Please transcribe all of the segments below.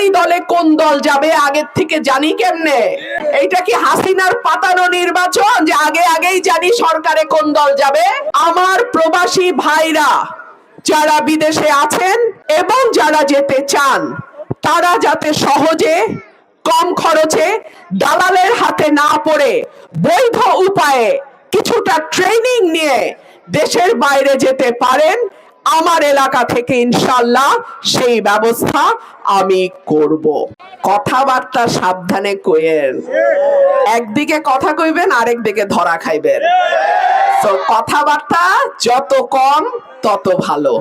সরকারি দলে কোন দল যাবে আগের থেকে জানি কেমনে? এইটা কি হাসিনার পাতানো নির্বাচন যে আগেই জানি সরকারে কোন দল যাবে? আমার প্রবাসী ভাইরা যারা বিদেশে আছেন এবং যারা যেতে চান তারা যাতে সহজে কম খরচে দালালের হাতে না পড়ে বৈধ উপায়ে কিছুটা ট্রেনিং নিয়ে দেশের বাইরে যেতে পারেন, আমার এলাকা থেকে ইনশাআল্লাহ সেই ব্যবস্থা আমি করব। কথাবার্তা সাবধানে কইেন, একদিকে কথা কইবেন আরেক দিকে ধরা খাইবেন। তো কথাবার্তা যত কম তত ভালো।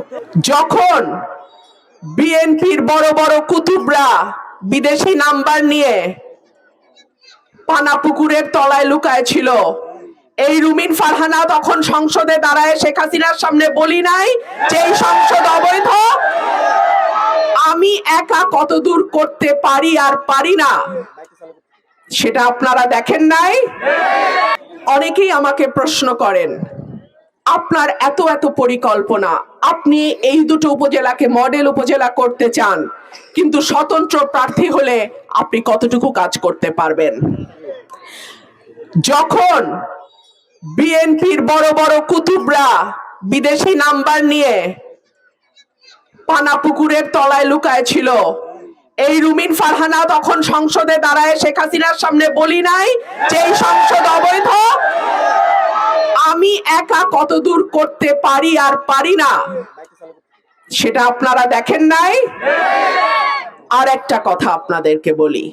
যখন বিএনপির বড় বড় কুতুবরা বিদেশি নাম্বার নিয়ে পানাপুকুরের তলায় লুকায় ছিল, এই রুমিন ফারহানা তখন সংসদে দাঁড়ায় শেখ হাসিনার সামনে বলি নাই যে এই সংসদ অবৈধ? আমি একা কত দূর করতে পারি আর পারি না সেটা আপনারা দেখেন নাই? অনেকেই আমাকে প্রশ্ন করেন, আপনার এত এত পরিকল্পনা, আপনি এই দুটো উপজেলাকে মডেল উপজেলা করতে চান, কিন্তু স্বতন্ত্র প্রার্থী হলে আপনি কতটুকু কাজ করতে পারবেন? যখন বিএনপির বড় বড় কুতুবরা বিদেশি নাম্বার নিয়ে পানাপুকুরের তলায় লুকায় ছিল, এই রুমিন ফারহানা তখন সংসদে দাঁড়ায় শেখ হাসিনার সামনে বলি নাই যে এই সংসদ অবৈধ? আমি একা কত দূর করতে পারি আর পারি না সেটা আপনারা দেখেন নাই? আর একটা কথা আপনাদেরকে বলি,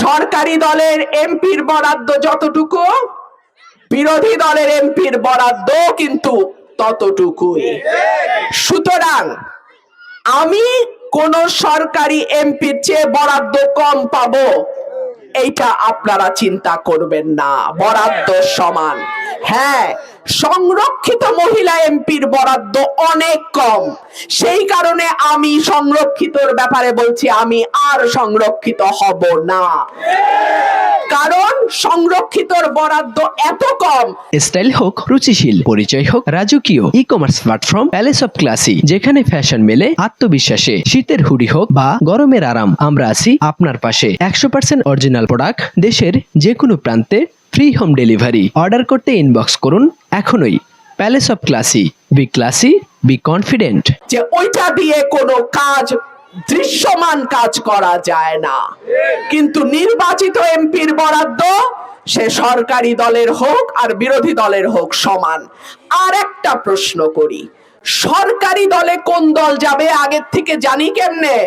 সরকারি দলের এমপির বরাদ্দ যতটুকু, বিরোধী দলের এমপির বরাদ্দ কিন্তু ততটুকুই। সুতরাং আমি কোন সরকারি এমপির চেয়ে বরাদ্দ কম পাবো এইটা আপনারা চিন্তা করবেন না, বরাদ্দ সমান। হ্যাঁ, সংরক্ষিত মহিলা এমপির বরাদ্দ অনেক কম, সেই কারণে আমি সংরক্ষিতর ব্যাপারে বলছি আমি আর সংরক্ষিত হব না, কারণ সংরক্ষিতর বরাদ্দ এত কম। স্টাইল হোক রুচিশীল, পরিচয় হোক রাজকীয়, e commerce platform palace of classy, যেখানে ফ্যাশন মেলে আত্মবিশ্বাসে। শীতের হুডি হোক বা গরমের আরাম, আমরা আছি আপনার পাশে। 100% অরিজিনাল প্রোডাক্ট, দেশের যে কোনো প্রান্তে ফ্রি হোম ডেলিভারি। অর্ডার করতে ইনবক্স করুন এখনই। Palace of classy, B classy, be confident. যে ওইটা দিয়ে কোনো কাজ, দৃশ্যমান কাজ করা যায় না, কিন্তু নির্বাচিত এমপির বরাদ্দ সে সরকারি দলের হোক আর বিরোধী দলের হোক সমান। আর একটা প্রশ্ন করি, সরকারি দলে কোন দল যাবে আগের থেকে জানি কেমনে?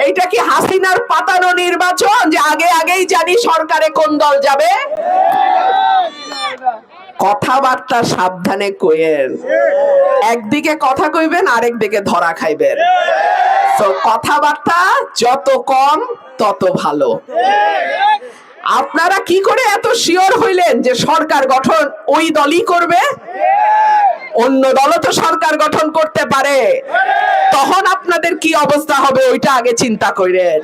এইটা কি হাসিনার পাতানো নির্বাচন যে আগেই জানি সরকারে কোন দল যাবে? কথাবার্তা সাবধানে কইেন, একদিকে কথা কইবেন আরেক দিকে ধরা খাইবেন। তো কথাবার্তা যত কম তত ভালো। আপনারা কি করে এত শিওর হইলেন যে সরকার গঠন ওই দলই করবে? অন্য দলও তো সরকার গঠন করতে পারে, তখন আপনাদের কি অবস্থা হবে ওইটা আগে চিন্তা করেন।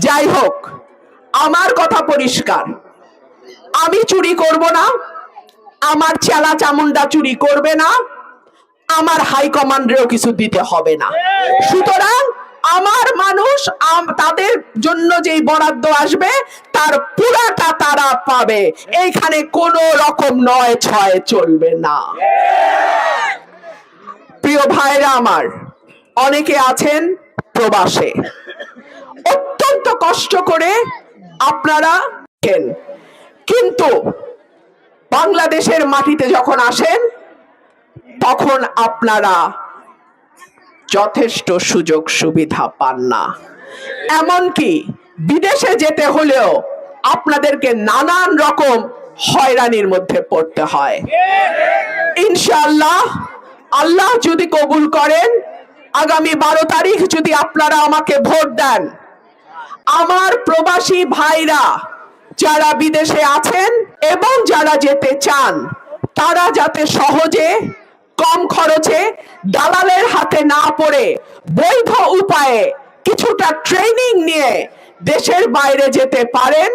যাই হোক, আমার কথা পরিষ্কার, আমি চুরি করব না, আমার চেলা চামুন্ডা চুরি করবে না, আমার হাই কমান্ডেরও কিছু দিতে হবে না। সুতরাং আমার মানুষ তাদের জন্য যেই বরাদ্দ আসবে তার পুরাটা তারা পাবে, এইখানে কোনো রকম নয় ছয় চলবে না। প্রিয় ভাইরা আমার, অনেকে আছেন প্রবাসে, অত্যন্ত কষ্ট করে আপনারা, কিন্তু বাংলাদেশের মাটিতে যখন আসেন তখন আপনারা যথেষ্ট সুযোগ সুবিধা পান না। এমনকি বিদেশে যেতে হলেও আপনাদেরকে নানান রকম হয়রানির মধ্যে পড়তে হয়। ইনশাআল্লাহ, আল্লাহ যদি কবুল করেন, আগামী 12 তারিখ যদি আপনারা আমাকে ভোট দেন, আমার প্রবাসী ভাইরা যারা বিদেশে আছেন এবং যারা যেতে চান তারা যাতে সহজে কম খরচে দালালের হাতে না পড়ে বৈধ উপায়ে কিছুটা ট্রেনিং নিয়ে দেশের বাইরে যেতে পারেন,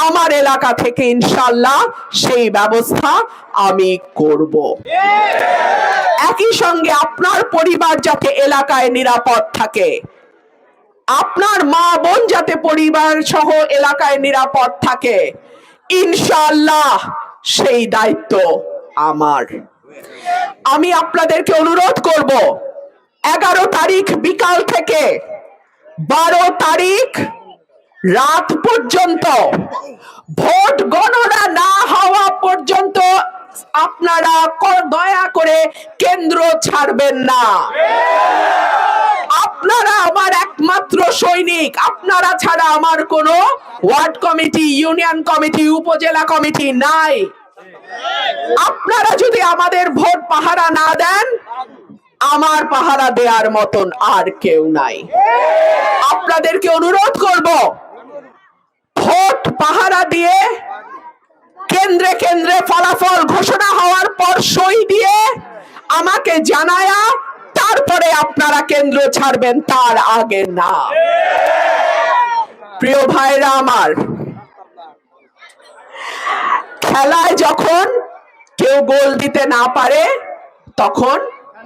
আমার এলাকা থেকে ইনশাআল্লাহ সেই ব্যবস্থা আমি করব। একই সঙ্গে আপনার পরিবার যাতে এলাকায় নিরাপদ থাকে, আপনার মা বোন যাতে পরিবার সহ এলাকায় নিরাপদ থাকে, ইনশাআল্লাহ সেই দায়িত্ব আমার। আমি আপনাদেরকে অনুরোধ করব, 11 তারিখ বিকাল থেকে 12 তারিখ রাত পর্যন্ত, ভোট গণনা না হওয়া পর্যন্ত আপনারা দয়া করে কেন্দ্র ছাড়বেন না। আপনারা আমার একমাত্র সৈনিক। আপনারা ছাড়া আমার কোনো ওয়ার্ড কমিটি, ইউনিয়ন কমিটি, উপজেলা কমিটি নাই। আপনারা যদি আমাদের ভোট পাহারা না দেন, আমার পাহারা দেওয়ার মতন আর কেউ নাই। আপনাদেরকে অনুরোধ করব, ভোট পাহারা দিয়ে কেন্দ্রে কেন্দ্রে ফলাফল ঘোষণা হওয়ার পর সই দিয়ে আমাকে জানায়া তারপরে আপনারা কেন্দ্র ছাড়বেন, তার আগে না। প্রিয় ভাইরা আমার, খেলায় যখন কেউ গোল দিতে না পারে তখন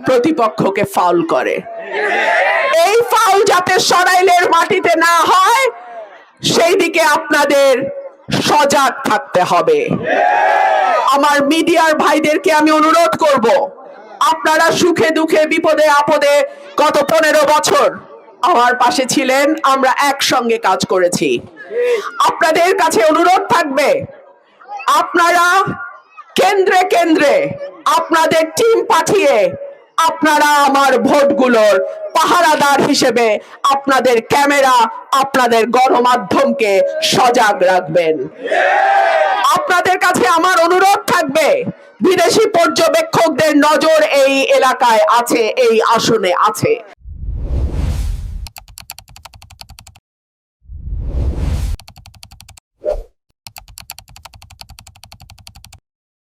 প্রতিপক্ষকে ফাউল করে। এই ফাউল যাতে সরাইলের মাটিতে না হয় সেই দিকে আপনাদের সজাগ থাকতে হবে। আমার মিডিয়ার ভাইদেরকে আমি অনুরোধ করব, আপনারা সুখে দুঃখে বিপদে আপদে গত 15 বছর আমার পাশে ছিলেন, আমরা একসঙ্গে কাজ করেছি। আপনাদের কাছে অনুরোধ থাকবে, আপনারা কেন্দ্রে কেন্দ্রে আপনাদের টিম পাঠিয়ে আপনারা আমার ভোটগুলোর পাহারাদার হিসেবে আপনাদের ক্যামেরা, আপনাদের গণমাধ্যমকে সজাগ রাখবেন। আপনাদের কাছে আমার অনুরোধ থাকবে, বিদেশি পর্যবেক্ষকদের নজর এই এলাকায় আছে, এই আসনে আছে।